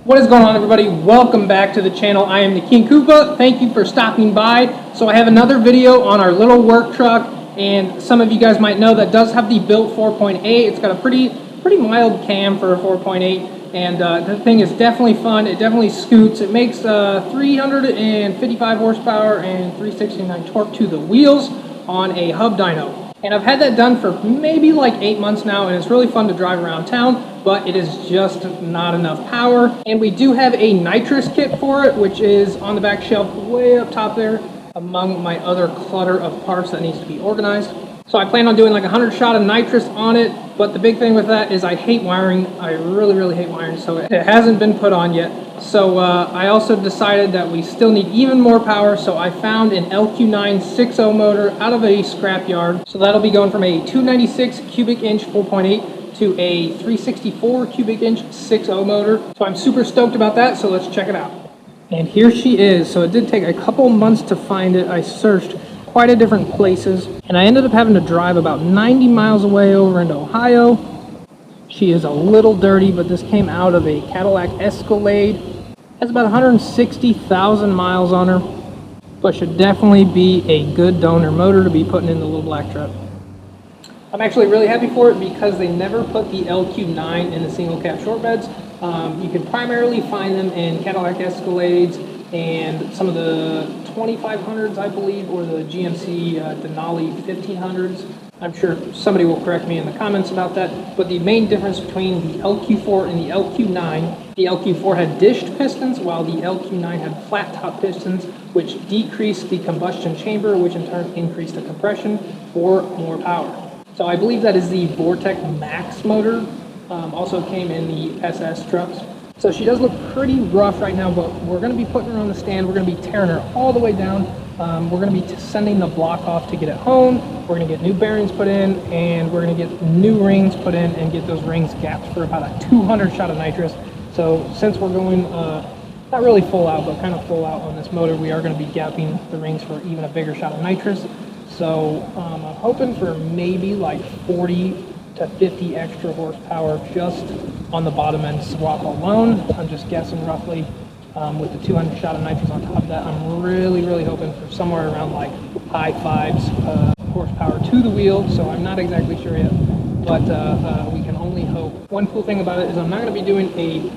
What is going on, everybody? Welcome back to the channel. I am the King Koopa. Thank you for stopping by. So I have another video on our little work truck, and some of you guys might know that does have the built 4.8. It's got a pretty mild cam for a 4.8, and the thing is definitely fun. It definitely scoots. It makes 355 horsepower and 369 torque to the wheels on a hub dyno. And I've had that done for maybe like 8 months now, and it's really fun to drive around town, but it is just not enough power. And we do have a nitrous kit for it, which is on the back shelf way up top there among my other clutter of parts that needs to be organized. So I plan on doing like 100 shot of nitrous on it, but the big thing with that is I hate wiring. I really hate wiring, so it hasn't been put on yet. So I also decided that we still need even more power, so I found an LQ9 6.0 motor out of a scrap yard. So that'll be going from a 296 cubic inch 4.8 to a 364 cubic inch 6.0 motor. So I'm super stoked about that, so let's check it out. And here she is. So it did take a couple months to find it. I searched quite a different places, and I ended up having to drive about 90 miles away over into Ohio. She is a little dirty, but this came out of a Cadillac Escalade. Has about 160,000 miles on her, but should definitely be a good donor motor to be putting in the little black truck. I'm actually really happy for it because they never put the LQ9 in the single cab short beds. You can primarily find them in Cadillac Escalades and some of the 2500s, I believe, or the GMC Denali 1500s. I'm sure somebody will correct me in the comments about that, but the main difference between the LQ4 and the LQ9, the LQ4 had dished pistons, while the LQ9 had flat top pistons, which decreased the combustion chamber, which in turn increased the compression for more power. So I believe that is the Vortec Max motor. Also came in the SS trucks. So she does look pretty rough right now, but we're going to be putting her on the stand. We're going to be tearing her all the way down. We're going to be sending the block off to get it home. We're going to get new bearings put in, and we're going to get new rings put in and get those rings gapped for about a 200 shot of nitrous. So since we're going not really full out, but kind of full out on this motor, we are going to be gapping the rings for even a bigger shot of nitrous. So I'm hoping for maybe like 40 to 50 extra horsepower just on the bottom end swap alone. I'm just guessing roughly with the 200 shot of nitrous on top of that. I'm really hoping for somewhere around like high fives horsepower to the wheel, so I'm not exactly sure yet, but we can only hope. One cool thing about it is I'm not going to be doing a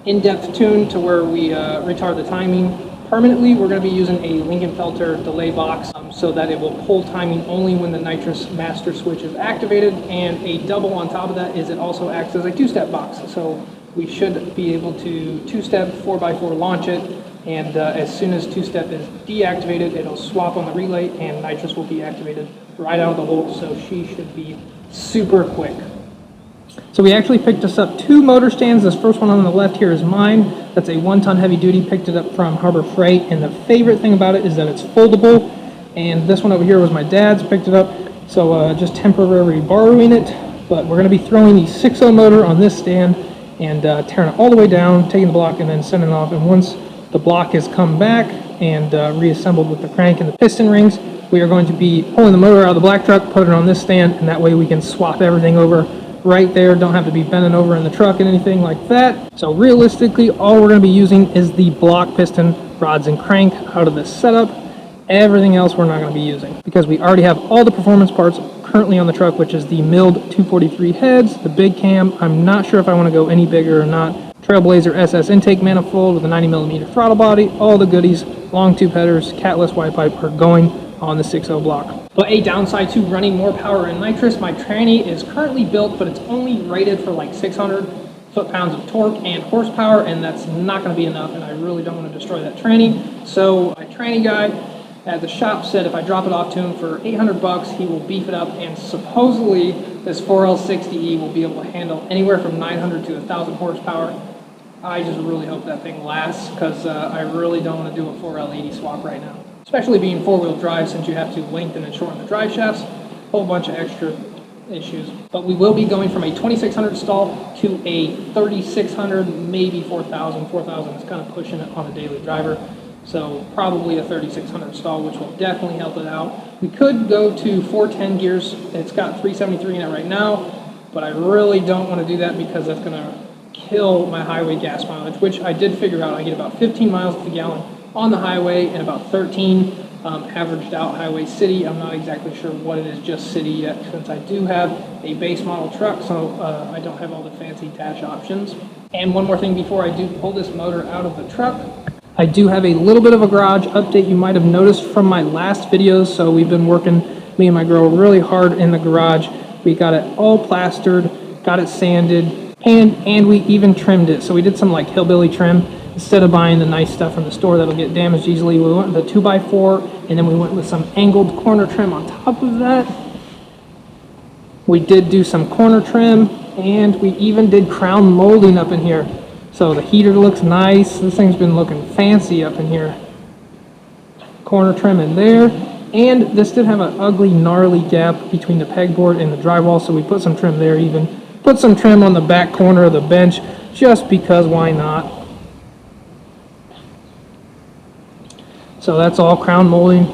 in-depth tune to where we retard the timing permanently. We're going to be using a Lingenfelter delay box so that it will pull timing only when the nitrous master switch is activated, and a double on top of that is it also acts as a two-step box. So we should be able to two-step 4x4 launch it, and as soon as two-step is deactivated, it'll swap on the relay and nitrous will be activated right out of the hole, so she should be super quick. So we actually picked us up two motor stands. This first one on the left here is mine. That's a 1-ton heavy duty, picked it up from Harbor Freight, and the favorite thing about it is that it's foldable. And this one over here was my dad's, picked it up, so just temporarily borrowing it. But we're going to be throwing the 6.0 motor on this stand and tearing it all the way down, taking the block and then sending it off. And once the block has come back and reassembled with the crank and the piston rings, we are going to be pulling the motor out of the black truck, put it on this stand, and that way we can swap everything over right there. Don't have to be bending over in the truck and anything like that. So realistically, all we're going to be using is the block piston rods and crank out of this setup. Everything else we're not going to be using because we already have all the performance parts currently on the truck, which is the milled 243 heads, the big cam. I'm not sure if I want to go any bigger or not. Trailblazer SS intake manifold with a 90mm throttle body, all the goodies, long tube headers, catless white pipe are going on the 6.0 block. But a downside to running more power in nitrous, my tranny is currently built, but it's only rated for like 600 foot-pounds of torque and horsepower, and that's not going to be enough, and I really don't want to destroy that tranny. So my tranny guy at the shop said if I drop it off to him for 800 bucks, he will beef it up, and supposedly this 4L60E will be able to handle anywhere from 900 to 1,000 horsepower. I just really hope that thing lasts because I really don't want to do a 4L80 swap right now, especially being four-wheel drive, since you have to lengthen and shorten the drive shafts. A whole bunch of extra issues. But we will be going from a 2600 stall to a 3600, maybe 4000. 4000 is kind of pushing it on a daily driver. So probably a 3600 stall, which will definitely help it out. We could go to 410 gears. It's got 373 in it right now, but I really don't want to do that because that's going to kill my highway gas mileage, which I did figure out. I get about 15 miles to the gallon on the highway and about 13 averaged out highway city. I'm not exactly sure what it is just city yet, since I do have a base model truck, so I don't have all the fancy dash options. And one more thing before I do pull this motor out of the truck, I do have a little bit of a garage update. You might have noticed from my last videos, so we've been working, me and my girl, really hard in the garage. We got it all plastered, got it sanded, and we even trimmed it. So we did some like hillbilly trim. Instead of buying the nice stuff from the store that'll get damaged easily, we went with a 2x4, and then we went with some angled corner trim on top of that. We did do some corner trim, and we even did crown molding up in here. So the heater looks nice. This thing's been looking fancy up in here. Corner trim in there. And this did have an ugly, gnarly gap between the pegboard and the drywall, so we put some trim there even. Put some trim on the back corner of the bench, just because, why not? So that's all crown molding.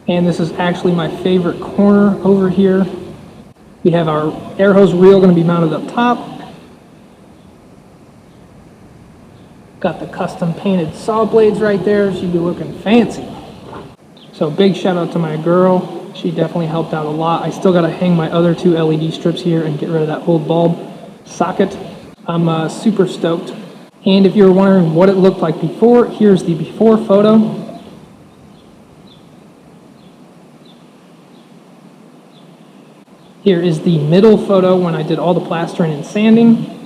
And this is actually my favorite corner over here. We have our air hose reel going to be mounted up top. Got the custom painted saw blades right there. She'd be looking fancy. So big shout out to my girl. She definitely helped out a lot. I still got to hang my other 2 LED strips here and get rid of that old bulb socket. I'm super stoked. And if you were wondering what it looked like before, here's the before photo. Here is the middle photo when I did all the plastering and sanding.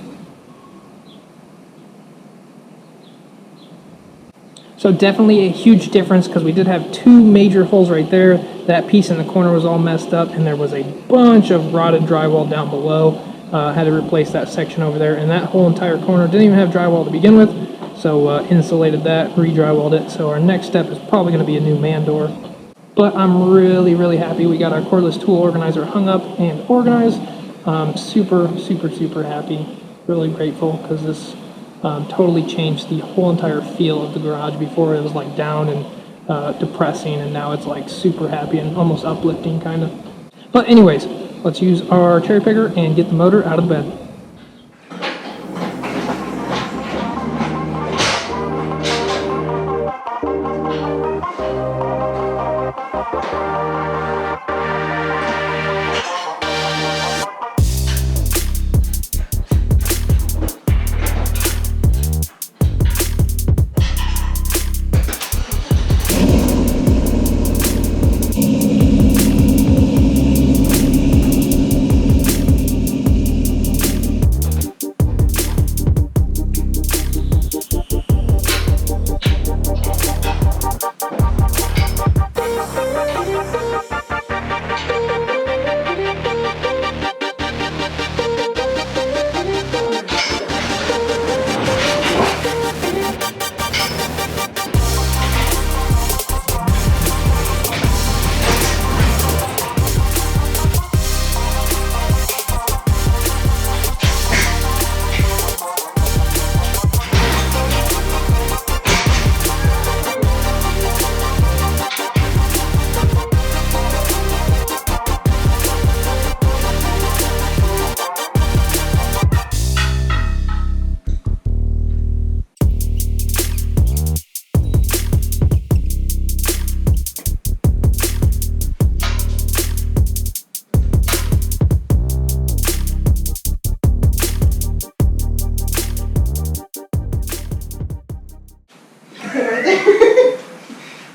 So definitely a huge difference, because we did have 2 major holes right there. That piece in the corner was all messed up, and there was a bunch of rotted drywall down below. Had to replace that section over there, and that whole entire corner didn't even have drywall to begin with, so insulated that, re-drywalled it. So our next step is probably going to be a new man door. But I'm really, really happy we got our cordless tool organizer hung up and organized. Super, super, super happy. Really grateful, because this totally changed the whole entire feel of the garage. Before it was like down and depressing, and now it's like super happy and almost uplifting kind of. But anyways, let's use our cherry picker and get the motor out of the bed.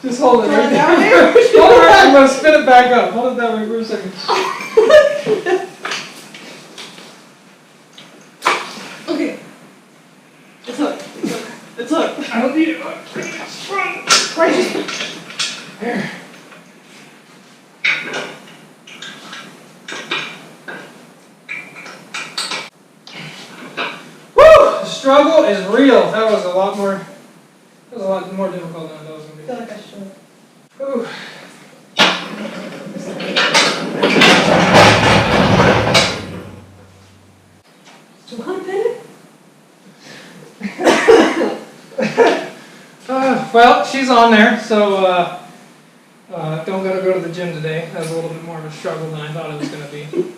Just hold it right there. Hold it right. I'm going to spin it back up. Hold it that way for a second. Okay. It's hooked. It's hooked. I don't need it. It's Right. There. Woo! The struggle is real. That was a lot more. That was a lot more difficult than I thought it was going to be. I feel like I should. Ooh. Do you want to pin it? Well, she's on there, so don't gotta go to the gym today. That was a little bit more of a struggle than I thought it was going to be.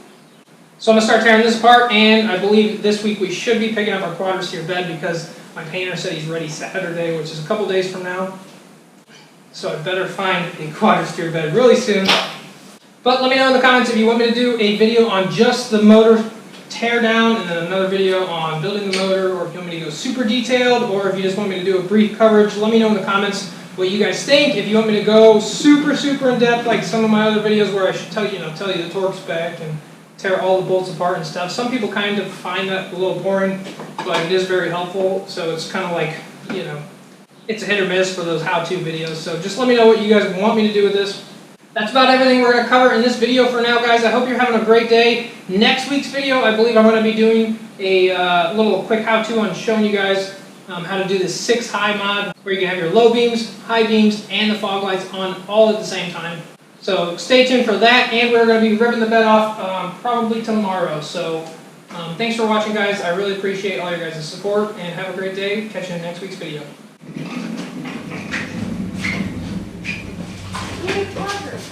So I'm going to start tearing this apart, and I believe this week we should be picking up our quadristeer bed because my painter said he's ready Saturday, which is a couple days from now. So I better find a quadristeer bed really soon. But let me know in the comments if you want me to do a video on just the motor tear down and then another video on building the motor, or if you want me to go super detailed, or if you just want me to do a brief coverage. Let me know in the comments what you guys think. If you want me to go super in depth like some of my other videos where I should tell you the torque spec and tear all the bolts apart and stuff. Some people kind of find that a little boring, but it is very helpful. So it's kind of like, it's a hit or miss for those how-to videos. So just let me know what you guys want me to do with this. That's about everything we're going to cover in this video for now, guys. I hope you're having a great day. Next week's video, I believe I'm going to be doing a little quick how-to on showing you guys how to do this 6 high mod, where you can have your low beams, high beams, and the fog lights on all at the same time. So stay tuned for that, and we're going to be ripping the bed off probably tomorrow. So thanks for watching, guys. I really appreciate all your guys' support, and have a great day. Catch you in next week's video. Yay, progress.